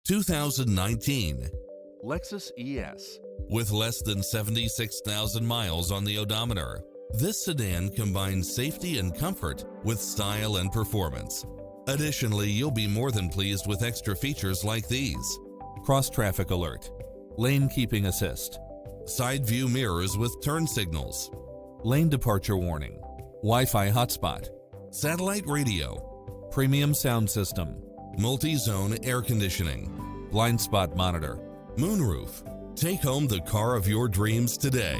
2019 Lexus ES. With less than 76,000 miles on the odometer, this sedan combines safety and comfort with style and performance. Additionally, you'll be more than pleased with extra features like these: cross-traffic alert, lane keeping assist, side view mirrors with turn signals, lane departure warning, Wi-Fi hotspot, satellite radio, premium sound system, multi-zone air conditioning, blind spot monitor, moonroof. Take home the car of your dreams today.